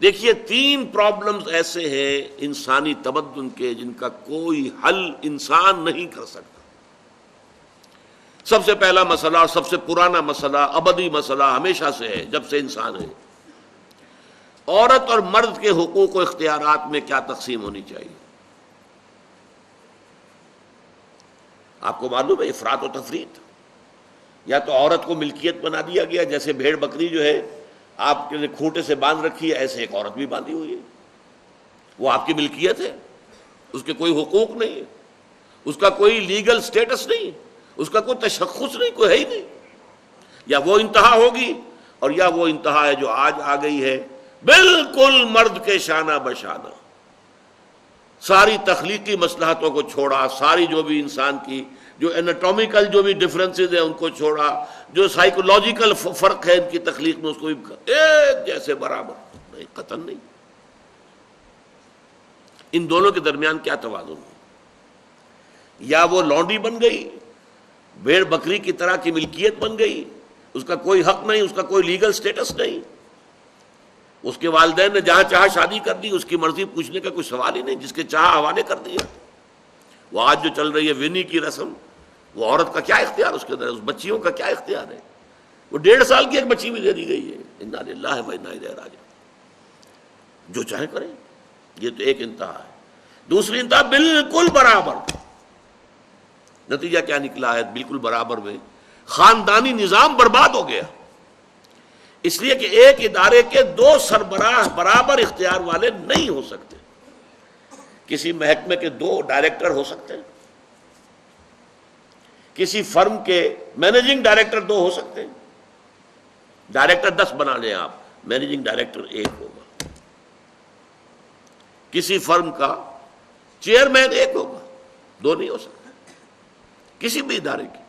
دیکھیے 3 پرابلمز ایسے ہیں انسانی تمدن کے جن کا کوئی حل انسان نہیں کر سکتا۔ سب سے پہلا مسئلہ اور سب سے پرانا مسئلہ، ابدی مسئلہ ہمیشہ سے ہے جب سے انسان ہے، عورت اور مرد کے حقوق و اختیارات میں کیا تقسیم ہونی چاہیے۔ آپ کو معلوم ہے افراط و تفریط، یا تو عورت کو ملکیت بنا دیا گیا، جیسے بھیڑ بکری جو ہے آپ کے کھوٹے سے باندھ رکھی ہے، ایسے ایک عورت بھی باندھی ہوئی ہے، وہ آپ کی ملکیت ہے، اس کے کوئی حقوق نہیں ہے، اس کا کوئی لیگل سٹیٹس نہیں، اس کا کوئی تشخص نہیں، کوئی ہے ہی نہیں۔ یا وہ انتہا ہوگی اور یا وہ انتہا ہے جو آج آ گئی ہے، بالکل مرد کے شانہ بشانہ، ساری تخلیقی مصلحتوں کو چھوڑا، ساری جو بھی انسان کی جو انیٹومیکل جو بھی ڈفرینسز ہیں ان کو چھوڑا، جو سائیکولوجیکل فرق ہے ان کی تخلیق میں، اس کو بھی ایک جیسے برابر، نہیں، قطعاً نہیں۔ ان دونوں کے درمیان کیا توازن ہے؟ یا وہ لونڈی بن گئی، بھیڑ بکری کی طرح کی ملکیت بن گئی، اس کا کوئی حق نہیں، اس کا کوئی لیگل سٹیٹس نہیں، اس کے والدین نے جہاں چاہا شادی کر دی، اس کی مرضی پوچھنے کا کوئی سوال ہی نہیں، جس کے چاہا حوالے کر دیا۔ وہ آج جو چل رہی ہے ونی کی رسم، وہ عورت کا کیا اختیار اس کے اندر ہے، اس بچیوں کا کیا اختیار ہے؟ وہ 1.5 سال کی ایک بچی بھی دے دی گئی ہے، انا للہ و انا الیہ راجعون، جو چاہے کریں۔ یہ تو ایک انتہا ہے۔ دوسری انتہا بالکل برابر، نتیجہ کیا نکلا ہے؟ بالکل برابر میں خاندانی نظام برباد ہو گیا، اس لیے کہ ایک ادارے کے 2 سربراہ برابر اختیار والے نہیں ہو سکتے۔ کسی محکمے کے 2 ڈائریکٹر ہو سکتے ہیں، کسی فرم کے مینیجنگ ڈائریکٹر 2 ہو سکتے ہیں، ڈائریکٹر 10 بنا لیں آپ، مینیجنگ ڈائریکٹر 1 ہوگا، کسی فرم کا چیئرمین 1 ہوگا، 2 نہیں ہو سکتے کسی بھی ادارے کی۔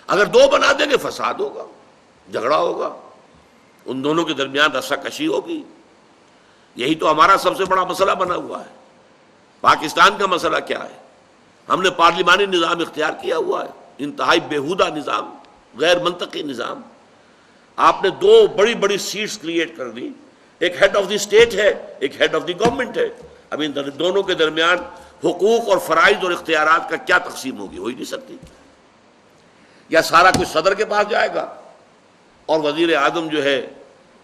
اگر 2 بنا دیں گے فساد ہوگا، جھگڑا ہوگا، ان دونوں کے درمیان رسا کشی ہوگی۔ یہی تو ہمارا سب سے بڑا مسئلہ بنا ہوا ہے۔ پاکستان کا مسئلہ کیا ہے؟ ہم نے پارلیمانی نظام اختیار کیا ہوا ہے، انتہائی بیہودہ نظام، غیر منطقی نظام۔ آپ نے 2 بڑی بڑی سیٹس کریٹ کر دی، ایک ہیڈ آف دی اسٹیٹ ہے، ایک ہیڈ آف دی گورنمنٹ ہے۔ اب ان دونوں کے درمیان حقوق اور فرائض اور اختیارات کا کیا تقسیم ہوگی؟ ہو ہی نہیں سکتی۔ یا سارا کچھ صدر کے پاس جائے گا اور وزیر اعظم جو ہے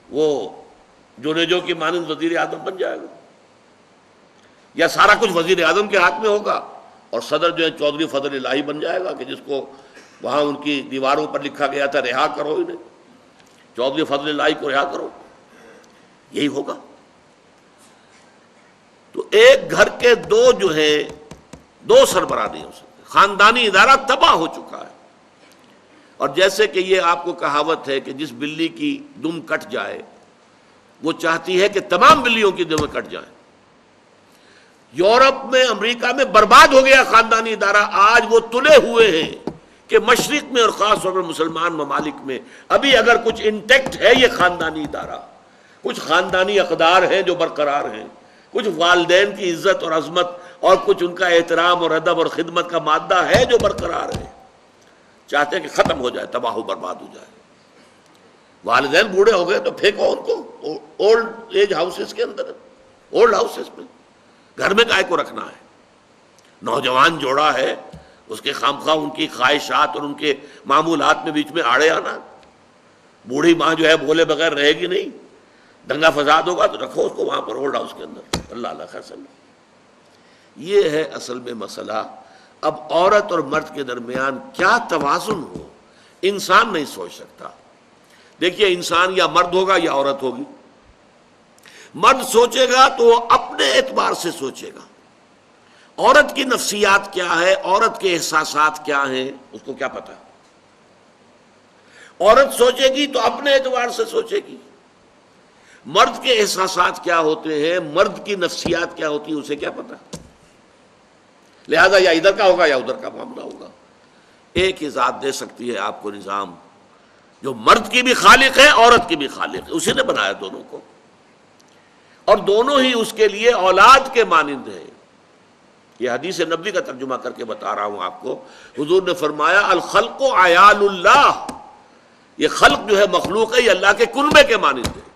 وہ جونیجو کی مانند وزیر اعظم بن جائے گا، یا سارا کچھ وزیر اعظم کے ہاتھ میں ہوگا اور صدر جو ہے چودھری فضل الہی بن جائے گا، کہ جس کو وہاں ان کی دیواروں پر لکھا گیا تھا رہا کرو انہیں، چودھری فضل الہی کو رہا کرو، یہی ہوگا۔ تو ایک گھر کے 2 جو ہیں 2 سربراہ نہیں ہو سکتے، خاندانی ادارہ تباہ ہو چکا ہے۔ اور جیسے کہ یہ آپ کو کہاوت ہے کہ جس بلی کی دم کٹ جائے وہ چاہتی ہے کہ تمام بلیوں کی دمیں کٹ جائیں۔ یورپ میں، امریکہ میں برباد ہو گیا خاندانی ادارہ، آج وہ تلے ہوئے ہیں کہ مشرق میں اور خاص طور پر مسلمان ممالک میں ابھی اگر کچھ انٹیکٹ ہے یہ خاندانی ادارہ، کچھ خاندانی اقدار ہیں جو برقرار ہیں، کچھ والدین کی عزت اور عظمت اور کچھ ان کا احترام اور ادب اور خدمت کا مادہ ہے جو برقرار ہے۔ چاہتے ہیں کہ ختم ہو جائے، تباہ و برباد ہو جائے۔ والدین بوڑھے ہو گئے تو پھینکو ان کو اولڈ ایج ہاؤسز کے اندر، اولڈ ہاؤسز میں، گھر میں کائے کو رکھنا ہے؟ نوجوان جوڑا ہے، اس کے خامخواہ ان کی خواہشات اور ان کے معمولات میں بیچ میں آڑے آنا۔ بوڑھی ماں جو ہے بولے بغیر رہے گی نہیں، دنگا فساد ہوگا تو رکھو اس کو وہاں پر اولڈ ہاؤس کے اندر، اللہ اللہ خیر سلام۔ یہ ہے اصل میں مسئلہ۔ اب عورت اور مرد کے درمیان کیا توازن ہو، انسان نہیں سوچ سکتا۔ دیکھیے انسان یا مرد ہوگا یا عورت ہوگی۔ مرد سوچے گا تو وہ اپنے اعتبار سے سوچے گا، عورت کی نفسیات کیا ہے، عورت کے احساسات کیا ہیں، اس کو کیا پتا۔ عورت سوچے گی تو اپنے اعتبار سے سوچے گی، مرد کے احساسات کیا ہوتے ہیں، مرد کی نفسیات کیا ہوتی ہیں، اسے کیا پتا۔ لہذا یا ادھر کا ہوگا یا ادھر کا معاملہ ہوگا۔ ایک ہی ذات دے سکتی ہے آپ کو نظام، جو مرد کی بھی خالق ہے عورت کی بھی خالق ہے، اسی نے بنایا دونوں کو، اور دونوں ہی اس کے لیے اولاد کے مانند ہیں۔ یہ حدیث نبوی کا ترجمہ کر کے بتا رہا ہوں آپ کو۔ حضور نے فرمایا الخلق عیال اللہ، یہ خلق جو ہے مخلوق ہے، یہ اللہ کے کنبے کے مانند ہے۔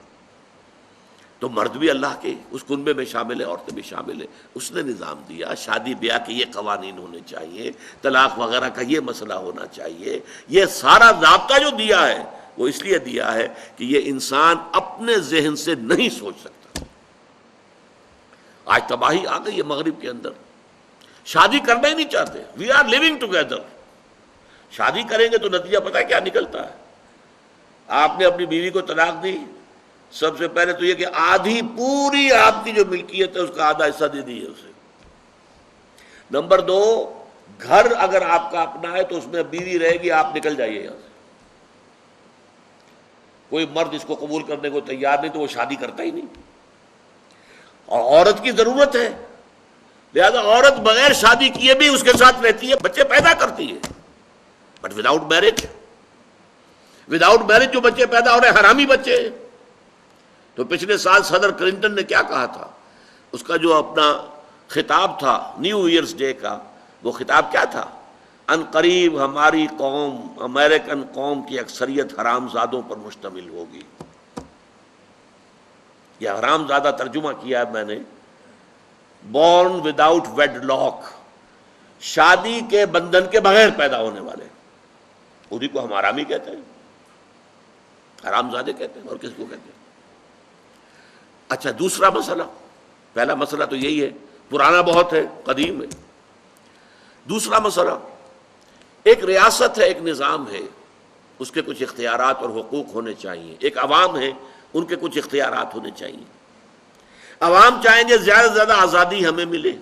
تو مرد بھی اللہ کے اس کنبے میں شامل ہے، عورتیں بھی شامل ہیں. اس نے نظام دیا، شادی بیاہ کے یہ قوانین ہونے چاہیے، طلاق وغیرہ کا یہ مسئلہ ہونا چاہیے. یہ سارا ضابطہ جو دیا ہے وہ اس لیے دیا ہے کہ یہ انسان اپنے ذہن سے نہیں سوچ سکتا. آج تباہی آ گئی ہے مغرب کے اندر، شادی کرنا ہی نہیں چاہتے. We are living together. شادی کریں گے تو نتیجہ پتہ ہے کیا نکلتا ہے؟ آپ نے اپنی بیوی کو طلاق دی، سب سے پہلے تو یہ کہ آدھی پوری آپ کی جو ملکیت ہے اس کا آدھا حصہ دے دیے اسے. نمبر 2، گھر اگر آپ کا اپنا ہے تو اس میں بیوی رہے گی، آپ نکل جائیے یہاں سے. کوئی مرد اس کو قبول کرنے کو تیار نہیں تو وہ شادی کرتا ہی نہیں. اور عورت کی ضرورت ہے، لہذا عورت بغیر شادی کیے بھی اس کے ساتھ رہتی ہے، بچے پیدا کرتی ہے. بٹ وداؤٹ میرج، جو بچے پیدا ہو رہے ہیں حرامی بچے. تو پچھلے سال صدر کلنٹن نے کیا کہا تھا؟ اس کا جو اپنا خطاب تھا نیو ایئرز ڈے کا، وہ خطاب کیا تھا؟ ان قریب ہماری قوم، امریکن قوم کی اکثریت حرام زادوں پر مشتمل ہوگی. یہ حرام زادہ ترجمہ کیا ہے میں نے، بورن وداؤٹ ویڈ لاک، شادی کے بندھن کے بغیر پیدا ہونے والے. انہیں کو ہم حرامی کہتے ہیں، حرام زادے کہتے ہیں. اور کس کو کہتے ہیں؟ اچھا، دوسرا مسئلہ، پہلا مسئلہ تو یہی ہے، پرانا بہت ہے، قدیم ہے. دوسرا مسئلہ، ایک ریاست ہے، ایک نظام ہے، اس کے کچھ اختیارات اور حقوق ہونے چاہیے. ایک عوام ہے، ان کے کچھ اختیارات ہونے چاہیے. عوام چاہیں گے زیادہ سے زیادہ آزادی ہمیں ملے،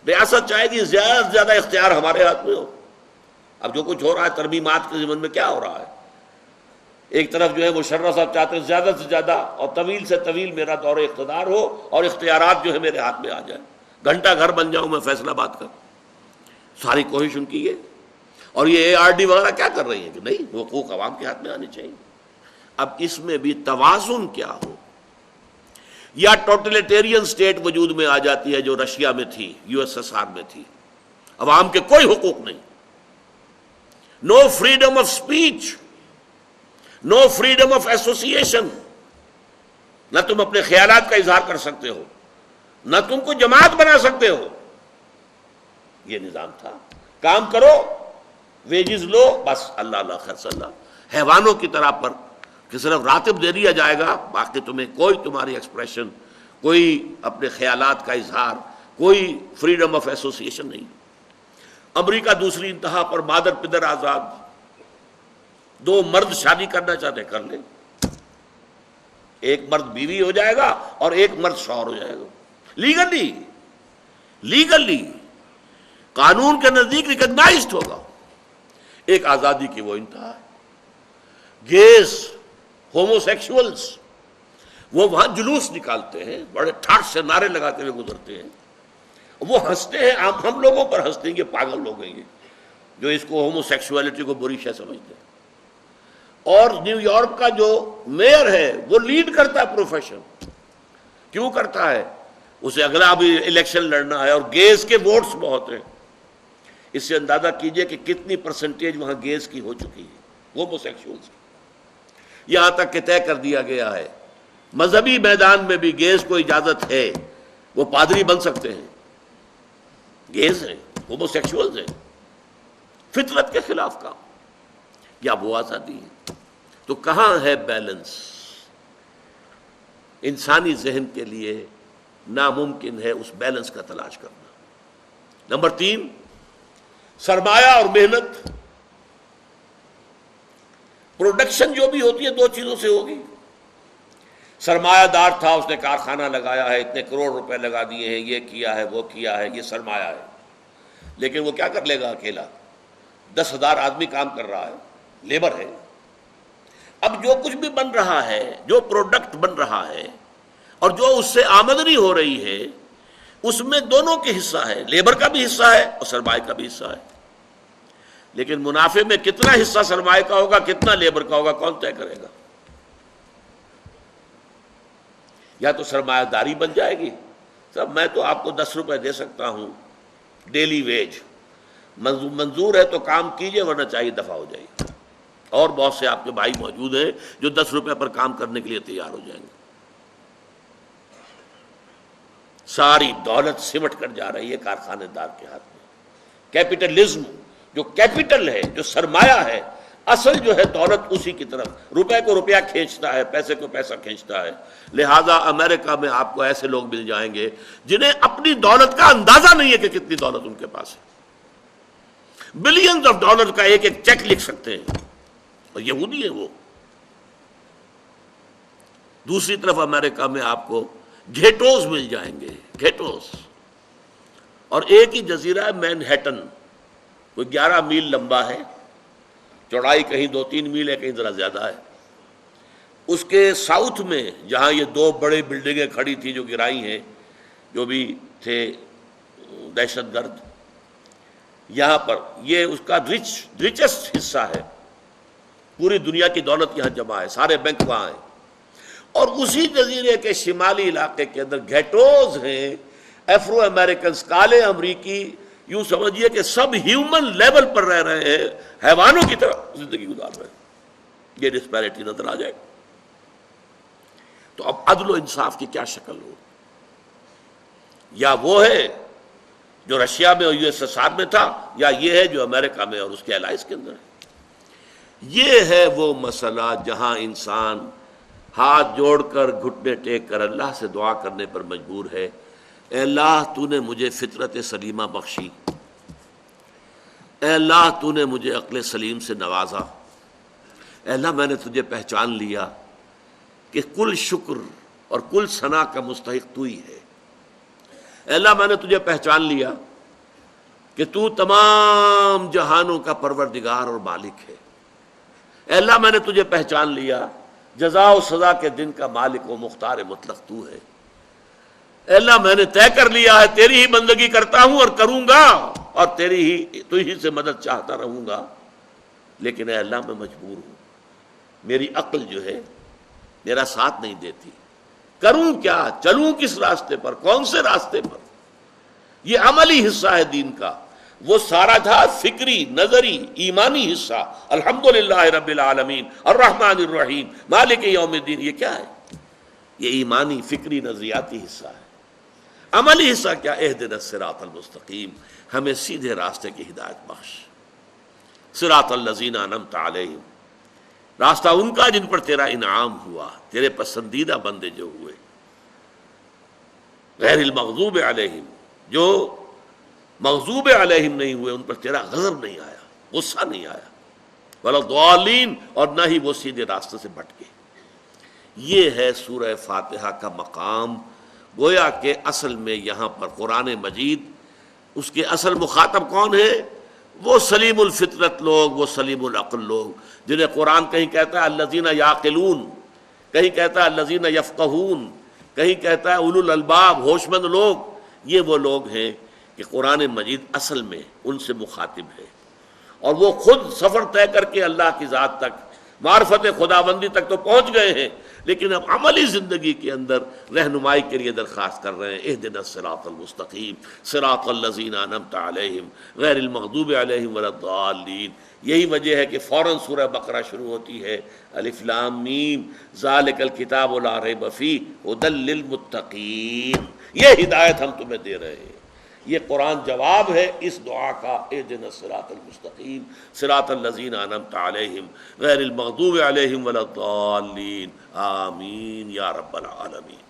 ریاست چاہے گی زیادہ سے زیادہ اختیار ہمارے ہاتھ میں ہو. اب جو کچھ ہو رہا ہے ترمیمات کے ضمن میں، کیا ہو رہا ہے؟ ایک طرف جو ہے مشرف صاحب چاہتے ہیں زیادہ سے زیادہ اور طویل سے طویل میرا دور اقتدار ہو اور اختیارات جو ہے میرے ہاتھ میں آ جائے، گھنٹہ گھر بن جاؤں میں فیصلہ بات کا. ساری کوشش ان کی ہے. اور یہ ARD وغیرہ کیا کر رہی ہیں کہ نہیں، حقوق عوام کے ہاتھ میں آنے چاہیے. اب اس میں بھی توازن کیا ہو. یا ٹوٹلیٹیرین سٹیٹ وجود میں آ جاتی ہے جو رشیا میں تھی، USSR میں تھی، عوام کے کوئی حقوق نہیں، no freedom of speech, no freedom of association. نہ تم اپنے خیالات کا اظہار کر سکتے ہو، نہ تم کو جماعت بنا سکتے ہو. یہ نظام تھا. کام کرو، ویجز لو، بس اللہ اللہ خرص اللہ. حیوانوں کی طرح پر کہ صرف راتب دے دیا جائے گا، باقی تمہیں کوئی تمہاری ایکسپریشن، کوئی اپنے خیالات کا اظہار، کوئی فریڈم آف ایسوسیشن نہیں. امریکہ دوسری انتہا پر، مادر پدر آزاد. 2 مرد شادی کرنا چاہتے کر لیں، ایک مرد بیوی ہو جائے گا اور ایک مرد شوہر ہو جائے گا. لیگلی قانون کے نزدیک ریکگنائزڈ ہوگا. ایک آزادی کی وہ انتہا ہے. گیز، ہومو سیکشولز، وہ وہاں جلوس نکالتے ہیں، بڑے ٹھاٹ سے نعرے لگاتے ہوئے گزرتے ہیں. وہ ہنستے ہیں، ہم لوگوں پر ہنستے ہیں، یہ پاگل لوگ ہیں یہ جو اس کو ہومو سیکشولیٹی کو بری شے سمجھتے ہیں. اور نیو یارک کا جو میئر ہے وہ لیڈ کرتا ہے پروفیشن. کیوں کرتا ہے؟ اسے اگلا بھی الیکشن لڑنا ہے اور گیز کے ووٹس بہت ہیں. اس سے اندازہ کیجئے کہ کتنی پرسنٹیج وہاں گیز کی ہو چکی ہے، ہومو سیکشولز کی. یہاں تک کہ طے کر دیا گیا ہے مذہبی میدان میں بھی گیز کو اجازت ہے، وہ پادری بن سکتے ہیں. گیز ہیں، ہومو سیکشولز ہیں. فطرت کے خلاف کام، یا وہ آزادی ہے. تو کہاں ہے بیلنس؟ انسانی ذہن کے لیے ناممکن ہے اس بیلنس کا تلاش کرنا. نمبر 3، سرمایہ اور محنت. پروڈکشن جو بھی ہوتی ہے 2 چیزوں سے ہوگی. سرمایہ دار تھا، اس نے کارخانہ لگایا ہے، اتنے کروڑ روپے لگا دیے ہیں، یہ کیا ہے، وہ کیا ہے، یہ سرمایہ ہے. لیکن وہ کیا کر لے گا اکیلا؟ 10,000 آدمی کام کر رہا ہے، لیبر ہے. اب جو کچھ بھی بن رہا ہے، جو پروڈکٹ بن رہا ہے اور جو اس سے آمدنی ہو رہی ہے، اس میں دونوں کے حصہ ہے، لیبر کا بھی حصہ ہے اور سرمایہ کا بھی حصہ ہے. لیکن منافع میں کتنا حصہ سرمایہ کا ہوگا، کتنا لیبر کا ہوگا، کون طے کرے گا؟ یا تو سرمایہ داری بن جائے گی، صاحب میں تو آپ کو 10 روپے دے سکتا ہوں ڈیلی ویج، منظور ہے تو کام کیجئے ورنہ چاہیے دفع ہو جائیے. اور بہت سے آپ کے بھائی موجود ہیں جو 10 روپے پر کام کرنے کے لیے تیار ہو جائیں گے. ساری دولت سمٹ کر جا رہی ہے کارخانے دار کے ہاتھ میں۔ کیپٹلزم، جو کیپٹل ہے، جو سرمایہ ہے، اصل جو ہے دولت اسی کی طرف، روپے کو روپیہ کھینچتا ہے، پیسے کو پیسہ کھینچتا ہے۔ لہذا امریکہ میں آپ کو ایسے لوگ مل جائیں گے جنہیں اپنی دولت کا اندازہ نہیں ہے کہ کتنی دولت ان کے پاس ہے، بلینز آف ڈالر کا ایک ایک چیک لکھ سکتے ہیں، اور یہودی ہیں وہ۔ دوسری طرف امریکہ میں آپ کو گھیٹوز مل جائیں گے، گھیٹوز، اور ایک ہی جزیرہ ہے مینہٹن، کوئی 11 میل لمبا ہے، چوڑائی کہیں 2-3 میل ہے، کہیں ذرا زیادہ ہے۔ اس کے ساؤتھ میں جہاں یہ 2 بڑے بلڈنگیں کھڑی تھیں جو گرائی ہیں، جو بھی تھے دہشت گرد، یہاں پر یہ اس کا ریچسٹ حصہ ہے، پوری دنیا کی دولت یہاں جمع ہے، سارے بینک وہاں ہیں۔ اور اسی جزیرے کے شمالی علاقے کے اندر گھیٹوز ہیں، افرو امریکنز، کالے امریکی، یوں سمجھیے کہ سب ہیومن لیول پر رہ رہے ہیں، حیوانوں کی طرح زندگی گزار رہے ہیں۔ یہ ڈسپیرٹی نظر آ جائے گا۔ تو اب عدل و انصاف کی کیا شکل ہو؟ یا وہ ہے جو رشیا میں اور USSR میں تھا، یا یہ ہے جو امریکہ میں اور اس کے الائز کے اندر ہے۔ یہ ہے وہ مسئلہ جہاں انسان ہاتھ جوڑ کر، گھٹنے ٹیک کر اللہ سے دعا کرنے پر مجبور ہے، اے اللہ تو نے مجھے فطرت سلیمہ بخشی، اے اللہ تو نے مجھے عقل سلیم سے نوازا، اے اللہ میں نے تجھے پہچان لیا کہ کل شکر اور کل ثنا کا مستحق تو ہی ہے، اے اللہ میں نے تجھے پہچان لیا کہ تو تمام جہانوں کا پروردگار اور مالک ہے، اے اللہ میں نے تجھے پہچان لیا جزا و سزا کے دن کا مالک و مختار مطلق تو ہے، اے اللہ میں نے طے کر لیا ہے تیری ہی بندگی کرتا ہوں اور کروں گا، اور تو ہی سے مدد چاہتا رہوں گا، لیکن اے اللہ میں مجبور ہوں، میری عقل جو ہے میرا ساتھ نہیں دیتی، کروں کیا، چلوں کس راستے پر، کون سے راستے پر؟ یہ عملی حصہ ہے دین کا، وہ سارا تھا فکری، نظری، ایمانی حصہ، الحمدللہ رب العالمین الرحمن الرحیم مالک یوم الدین، یہ کیا ہے؟ یہ ایمانی، فکری، نظریاتی حصہ ہے۔ عملی حصہ کیا؟ اہدنا الصراط المستقیم، ہمیں سیدھے راستے کی ہدایت بخش، صراط الذین انعمت علیہم، راستہ ان کا جن پر تیرا انعام ہوا، تیرے پسندیدہ بندے جو ہوئے، غیر المغضوب علیہم، جو مغضوب علیہم نہیں ہوئے، ان پر تیرا غضب نہیں آیا، غصہ نہیں آیا، ولا الضالین، اور نہ ہی وہ سیدھے راستے سے بھٹکے۔ یہ ہے سورہ فاتحہ کا مقام۔ گویا کہ اصل میں یہاں پر قرآن مجید، اس کے اصل مخاطب کون ہے؟ وہ سلیم الفطرت لوگ، وہ سلیم العقل لوگ، جنہیں قرآن کہیں کہتا ہے الذین یعقلون، کہیں کہتا ہے الذین یفقہون، کہیں کہتا ہے اولو الالباب، ہوش مند لوگ۔ یہ وہ لوگ ہیں کہ قرآن مجید اصل میں ان سے مخاطب ہے، اور وہ خود سفر طے کر کے اللہ کی ذات تک، معرفت خداوندی تک تو پہنچ گئے ہیں، لیکن اب عملی زندگی کے اندر رہنمائی کے لیے درخواست کر رہے ہیں، اہدنا الصراط المستقیم صراط الذین انعمت علیہم غیر المغضوب علیہم ولا الضالین۔ یہی وجہ ہے کہ فوراً سورہ بقرہ شروع ہوتی ہے، الف لام میم ذالک الکتاب لا ریب فیہ ھدی للمتقین، یہ ہدایت ہم تمہیں دے رہے ہیں۔ یہ قرآن جواب ہے اس دعا کا، اہدنا الصراط المستقیم صراط الذین انعمت علیہم غیر المغضوب علیہم ولا الضالین، آمین یا رب العالمین۔